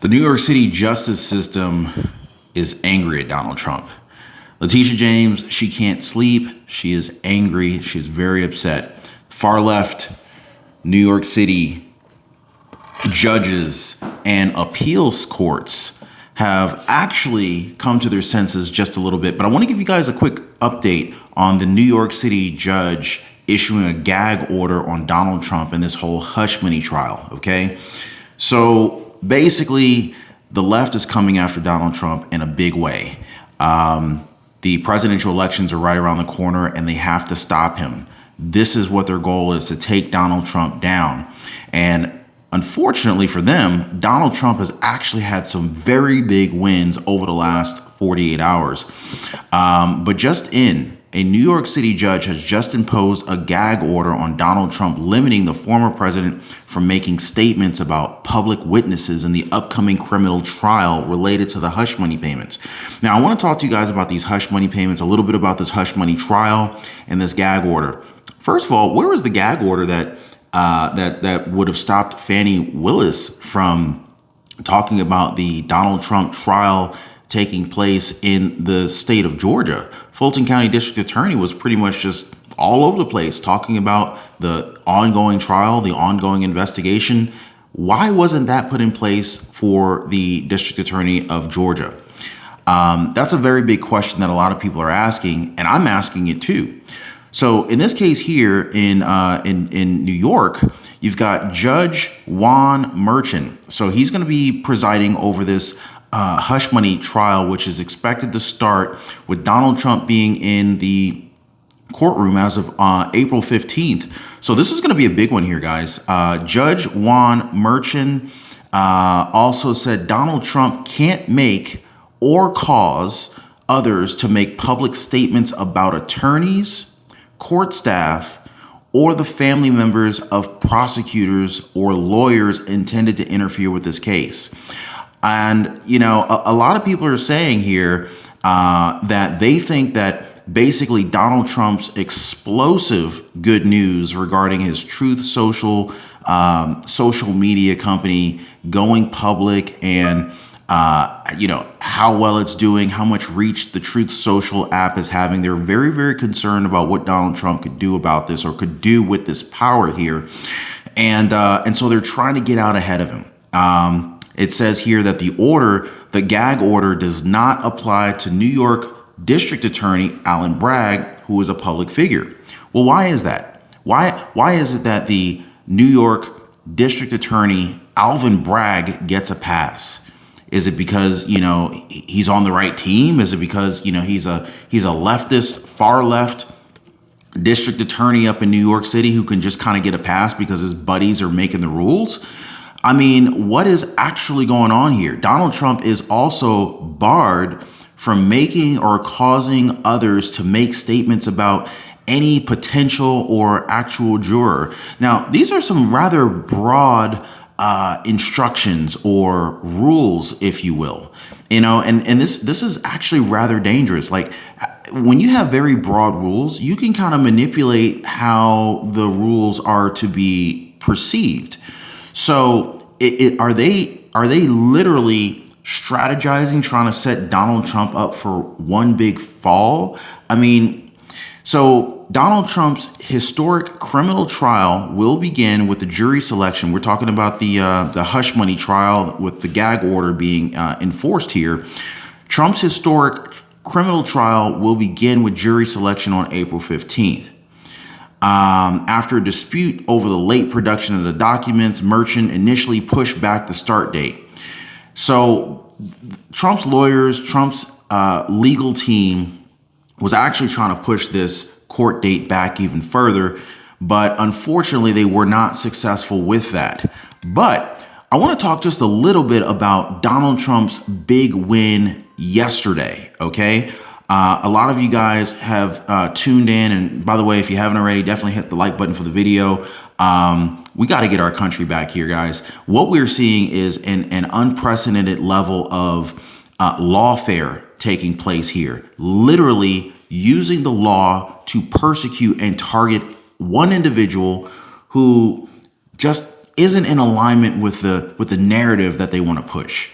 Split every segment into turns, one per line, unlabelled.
The New York City justice system is angry at Donald Trump. Letitia James, she can't sleep. She is angry. She's very upset. Far left New York City judges and appeals courts have actually come to their senses just a little bit. But I want to give you guys a quick update on the New York City judge issuing a gag order on Donald Trump and this whole hush money trial. Okay. So basically, the left is coming after Donald Trump in a big way. The presidential elections are right around the corner and they have to stop him. This is what their goal is, to take Donald Trump down. And unfortunately for them, Donald Trump has actually had some very big wins over the last 48 hours. But just in, a New York City judge has just imposed a gag order on Donald Trump, limiting the former president from making statements about public witnesses in the upcoming criminal trial related to the hush money payments. Now, I want to talk to you guys about these hush money payments, a little bit about this hush money trial and this gag order. First of all, where was the gag order that would have stopped Fani Willis from talking about the Donald Trump trial taking place in the state of Georgia? Fulton County District Attorney was pretty much just all over the place talking about the ongoing trial, the ongoing investigation. Why wasn't that put in place for the District Attorney of Georgia? That's a very big question that a lot of people are asking, and I'm asking it too. So in this case here in New York, you've got Judge Juan Merchant. So he's going to be presiding over this hush money trial, which is expected to start with Donald Trump being in the courtroom as of April 15th. So this is going to be a big one here, guys. Judge Juan Merchant also said Donald Trump can't make or cause others to make public statements about attorneys, court staff, or the family members of prosecutors or lawyers intended to interfere with this case. And, you know, a lot of people are saying here that they think that basically Donald Trump's explosive good news regarding his Truth Social social media company going public and, you know, how well it's doing, how much reach the Truth Social app is having. They're very, very concerned about what Donald Trump could do about this or could do with this power here. And so they're trying to get out ahead of him. It says here that the gag order does not apply to New York District Attorney Alvin Bragg, who is a public figure. Well, why is that? Why is it that the New York District Attorney Alvin Bragg gets a pass? Is it because, you know, he's on the right team? Is it because, you know, he's a leftist, far left district attorney up in New York City who can just kind of get a pass because his buddies are making the rules? I mean, what is actually going on here? Donald Trump is also barred from making or causing others to make statements about any potential or actual juror. Now, these are some rather broad instructions or rules, if you will, you know, and this is actually rather dangerous. Like, when you have very broad rules, you can kind of manipulate how the rules are to be perceived. So are they literally strategizing, trying to set Donald Trump up for one big fall? I mean, so Donald Trump's historic criminal trial will begin with the jury selection. We're talking about the hush money trial with the gag order being enforced here. Trump's historic criminal trial will begin with jury selection on April 15th. After a dispute over the late production of the documents, Merchant initially pushed back the start date. So Trump's lawyers, Trump's legal team was actually trying to push this court date back even further, but unfortunately they were not successful with that. But I want to talk just a little bit about Donald Trump's big win yesterday, okay? A lot of you guys have tuned in. And by the way, if you haven't already, definitely hit the like button for the video. We got to get our country back here, guys. What we're seeing is an unprecedented level of lawfare taking place here, literally using the law to persecute and target one individual who just isn't in alignment with the narrative that they want to push.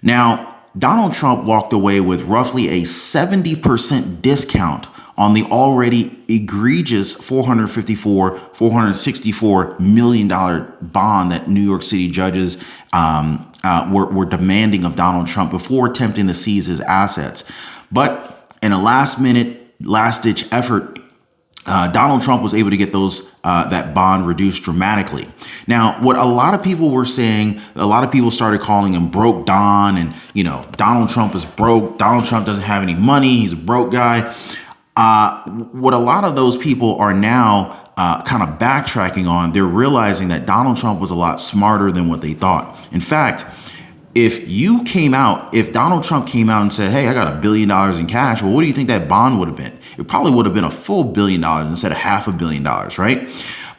Now, Donald Trump walked away with roughly a 70% discount on the already egregious $464 million bond that New York City judges were demanding of Donald Trump before attempting to seize his assets. But in a last-ditch effort, Donald Trump was able to get that bond reduced dramatically. Now, what a lot of people were saying, a lot of people started calling him broke Don, and Donald Trump is broke. Donald Trump doesn't have any money. He's a broke guy. What a lot of those people are now kind of backtracking on, they're realizing that Donald Trump was a lot smarter than what they thought. In fact, if Donald Trump came out and said, hey, I got $1 billion in cash, well, what do you think that bond would have been? It probably would have been a full $1 billion instead of $500 million, right?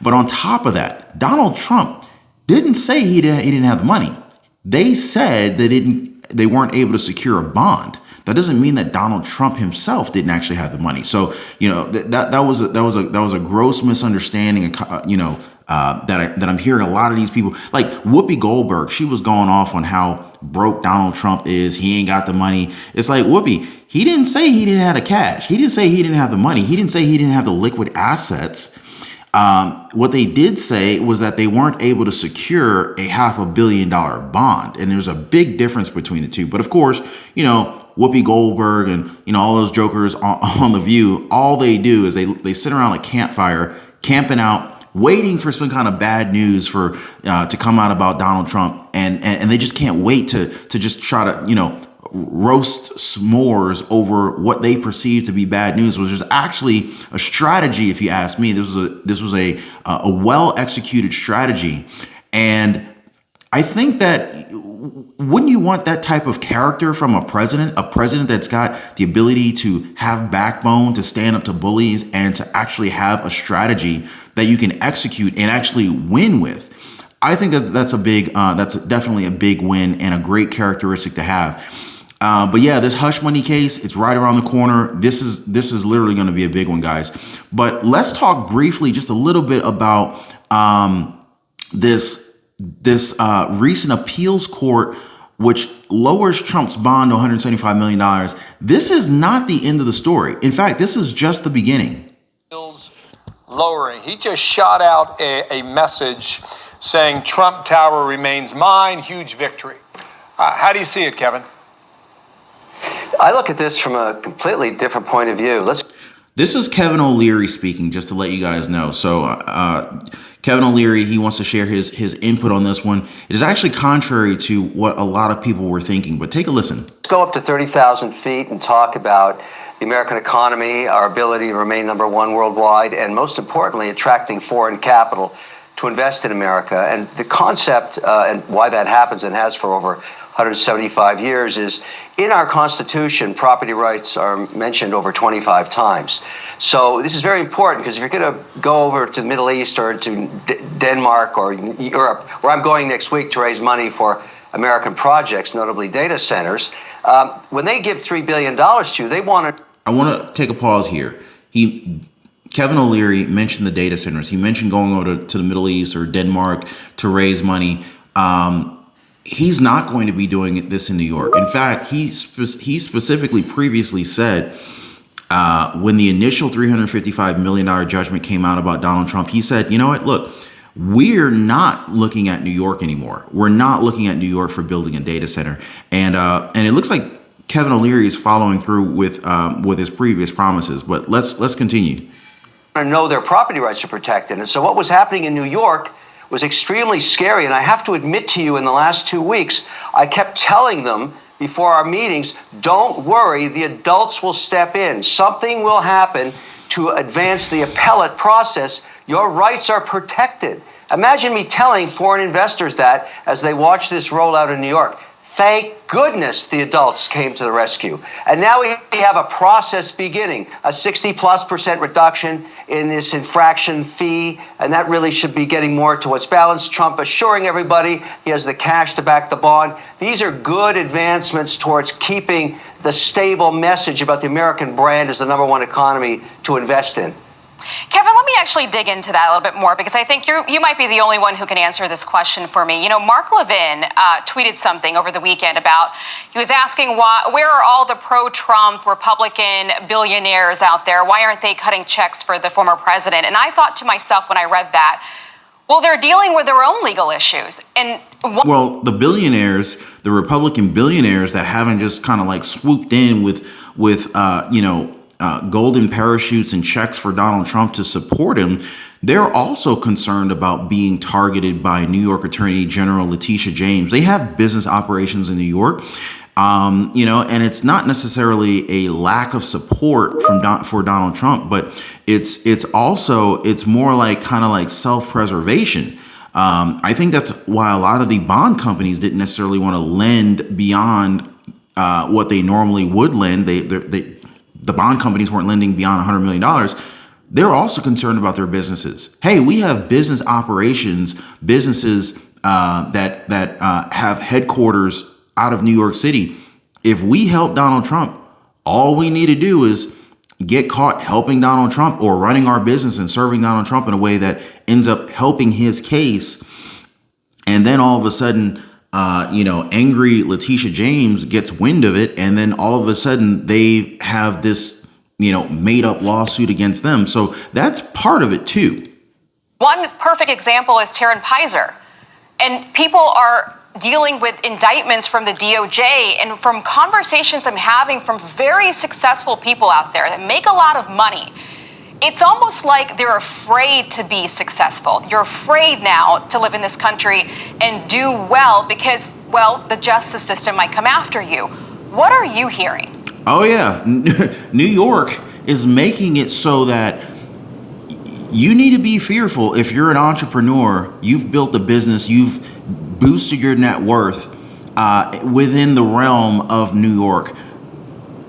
But on top of that, Donald Trump didn't say he didn't have the money. They said they weren't able to secure a bond. That doesn't mean that Donald Trump himself didn't actually have the money. So, that was a gross misunderstanding, that I'm hearing a lot of these people, like Whoopi Goldberg. She was going off on how broke Donald Trump is. He ain't got the money. It's like, Whoopi, he didn't say he didn't have the cash. He didn't say he didn't have the money. He didn't say he didn't have the liquid assets. What they did say was that they weren't able to secure a $500 million bond. And there's a big difference between the two. But of course, Whoopi Goldberg and, all those jokers on The View, all they do is they sit around a campfire, camping out, waiting for some kind of bad news to come out about Donald Trump. And they just can't wait to just try to, roast s'mores over what they perceive to be bad news, which is actually a strategy. If you ask me, this was a well executed strategy. And I think that, wouldn't you want that type of character from a president that's got the ability to have backbone, to stand up to bullies, and to actually have a strategy that you can execute and actually win with? I think that's definitely a big win and a great characteristic to have. But yeah, this hush money case, it's right around the corner. This is literally going to be a big one, guys. But let's talk briefly just a little bit about this recent appeals court, which lowers Trump's bond to $175 million. This is not the end of the story. In fact, this is just the beginning.
Lowering. He just shot out a message saying Trump Tower remains mine, huge victory. How do you see it, Kevin?
I look at this from a completely different point of view.
This is Kevin O'Leary speaking, just to let you guys know. So Kevin O'Leary, he wants to share his input on this one. It is actually contrary to what a lot of people were thinking, but take a listen.
Let's go up to 30,000 feet and talk about the American economy, our ability to remain number one worldwide, and most importantly, attracting foreign capital to invest in America. And the concept and why that happens and has for over 175 years is in our Constitution, property rights are mentioned over 25 times. So this is very important because if you're going to go over to the Middle East or to Denmark or Europe, where I'm going next week to raise money for American projects, notably data centers, when they give $3 billion to you, they want to...
I want to take a pause here. Kevin O'Leary mentioned the data centers. He mentioned going over to the Middle East or Denmark to raise money. He's not going to be doing this in New York. In fact, he specifically previously said when the initial $355 million judgment came out about Donald Trump, he said, you know what, look, we're not looking at New York anymore. We're not looking at New York for building a data center. And it looks like Kevin O'Leary is following through with his previous promises. But let's continue.
Know their property rights are protected. And so what was happening in New York was extremely scary. And I have to admit to you, in the last 2 weeks, I kept telling them before our meetings, don't worry, the adults will step in. Something will happen to advance the appellate process. Your rights are protected. Imagine me telling foreign investors that as they watch this roll out in New York. Thank goodness the adults came to the rescue. And now we have a process beginning, a 60+% reduction in this infraction fee, and that really should be getting more to its balance. Trump assuring everybody he has the cash to back the bond. These are good advancements towards keeping the stable message about the American brand as the number one economy to invest in.
Kevin, let me actually dig into that a little bit more, because I think you might be the only one who can answer this question for me. You know, Mark Levin tweeted something over the weekend about, he was asking where are all the pro-Trump Republican billionaires out there? Why aren't they cutting checks for the former president? And I thought to myself when I read that, well, they're dealing with their own legal issues. And
well, the billionaires, the Republican billionaires that haven't just kind of like swooped in with golden parachutes and checks for Donald Trump to support him, they're also concerned about being targeted by New York Attorney General Letitia James. They have business operations in New York, and it's not necessarily a lack of support for Donald Trump, but it's more like kind of like self-preservation. I think that's why a lot of the bond companies didn't necessarily want to lend beyond what they normally would lend. The bond companies weren't lending beyond $100 million. They're also concerned about their businesses. Hey, we have business operations, businesses that have headquarters out of New York City. If we help Donald Trump, all we need to do is get caught helping Donald Trump or running our business and serving Donald Trump in a way that ends up helping his case. And then all of a sudden, angry Letitia James gets wind of it, and then all of a sudden they have this, made up lawsuit against them. So that's part of it too.
One perfect example is Taryn Pizer, and people are dealing with indictments from the DOJ, and from conversations I'm having from very successful people out there that make a lot of money, it's almost like they're afraid to be successful. You're afraid now to live in this country and do well because, well, the justice system might come after you. What are you hearing?
Oh, yeah. New York is making it so that you need to be fearful. If you're an entrepreneur, you've built a business, you've boosted your net worth within the realm of New York.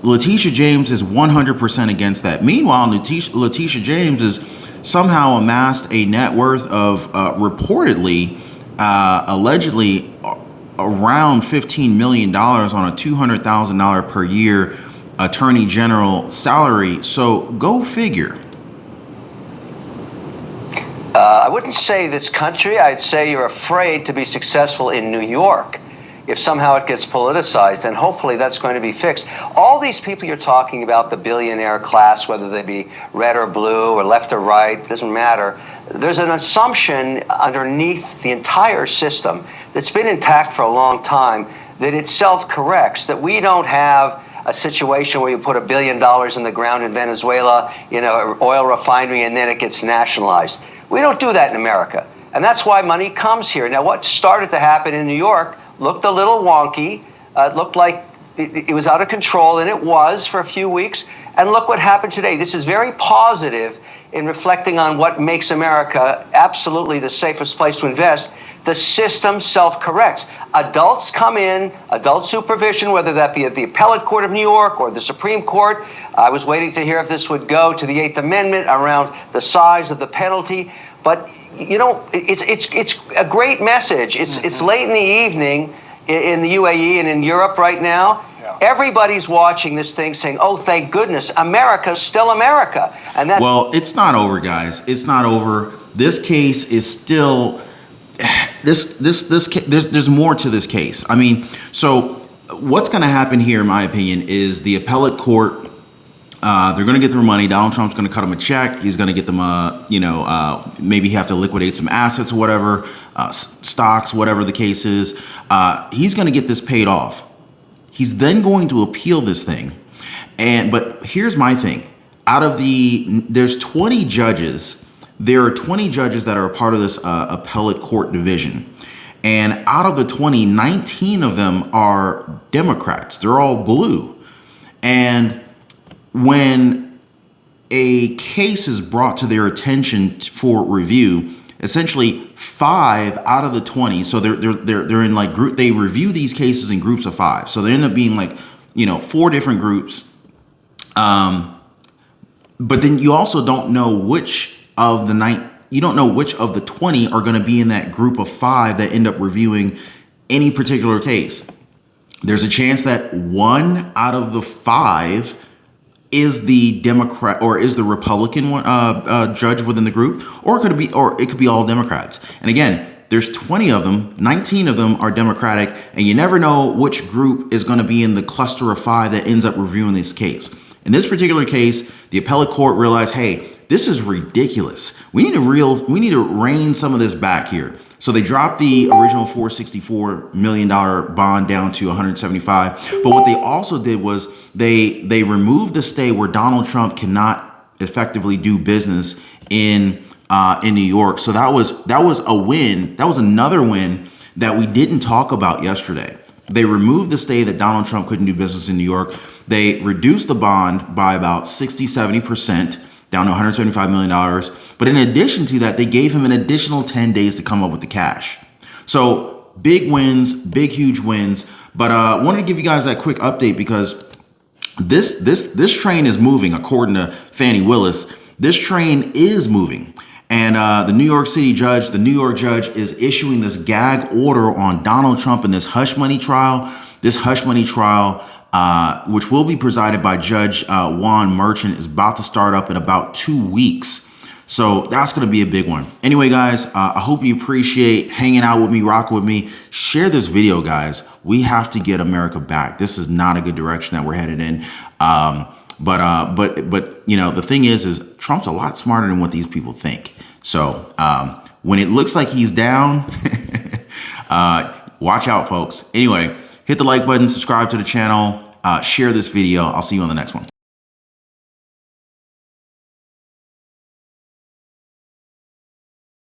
Letitia James is 100% against that. Meanwhile, Letitia James has somehow amassed a net worth of allegedly around $15 million on a $200,000 per year attorney general salary. So go figure.
I wouldn't say this country. I'd say you're afraid to be successful in New York. If somehow it gets politicized, then hopefully that's going to be fixed. All these people you're talking about, the billionaire class, whether they be red or blue or left or right, doesn't matter. There's an assumption underneath the entire system that's been intact for a long time that it self-corrects, that we don't have a situation where you put $1 billion in the ground in Venezuela, oil refinery, and then it gets nationalized. We don't do that in America. And that's why money comes here. Now, what started to happen in New York looked a little wonky. It looked like it was out of control, and it was for a few weeks. And look what happened today. This is very positive in reflecting on what makes America absolutely the safest place to invest. The system self-corrects. Adults come in, adult supervision, whether that be at the Appellate Court of New York or the Supreme Court. I was waiting to hear if this would go to the Eighth Amendment around the size of the penalty. But it's a great message. It's late in the evening in the UAE and in Europe right now. Yeah. Everybody's watching this thing saying, oh, thank goodness, America's still America. And that's
well, it's not over, guys. It's not over. This case is still there's more to this case. I mean, so what's going to happen here, in my opinion, is the appellate court, they're going to get their money. Donald Trump's going to cut them a check. He's going to get them, maybe have to liquidate some assets or whatever, stocks, whatever the case is. He's going to get this paid off. He's then going to appeal this thing. But here's my thing. There's 20 judges. There are 20 judges that are a part of this appellate court division. And out of the 20, 19 of them are Democrats. They're all blue. And when a case is brought to their attention for review, essentially 5 out of the 20, so they're in like group, they review these cases in groups of 5. So they end up being like, 4 different groups. But then you also don't know which of the 20 are going to be in that group of 5 that end up reviewing any particular case. There's a chance that 1 out of the 5 is the Democrat or is the Republican one, judge within the group, or it could be all Democrats. And again, there's 20 of them, 19 of them are Democratic, and you never know which group is going to be in the cluster of 5 that ends up reviewing this case. In this particular case, the appellate court realized, hey, this is ridiculous. We need to rein some of this back here. So they dropped the original $464 million bond down to 175. But what they also did was they removed the stay where Donald Trump cannot effectively do business in New York. So that was a win. That was another win that we didn't talk about yesterday. They removed the stay that Donald Trump couldn't do business in New York. They reduced the bond by about 60-70%. Down to $175 million. But in addition to that, they gave him an additional 10 days to come up with the cash. So big wins, big, huge wins. But I wanted to give you guys that quick update because this train is moving, according to Fannie Willis. This train is moving. And the New York City judge, the New York judge is issuing this gag order on Donald Trump in this hush money trial. This hush money trial, which will be presided by Judge Juan Merchant, is about to start up in about 2 weeks. So that's going to be a big one. Anyway, guys, I hope you appreciate hanging out with me, rocking with me. Share this video, guys. We have to get America back. This is not a good direction that we're headed in. But you know, the thing is Trump's a lot smarter than what these people think. So when it looks like he's down, watch out, folks. Anyway, hit the like button, subscribe to the channel, share this video. I'll see you on the next one.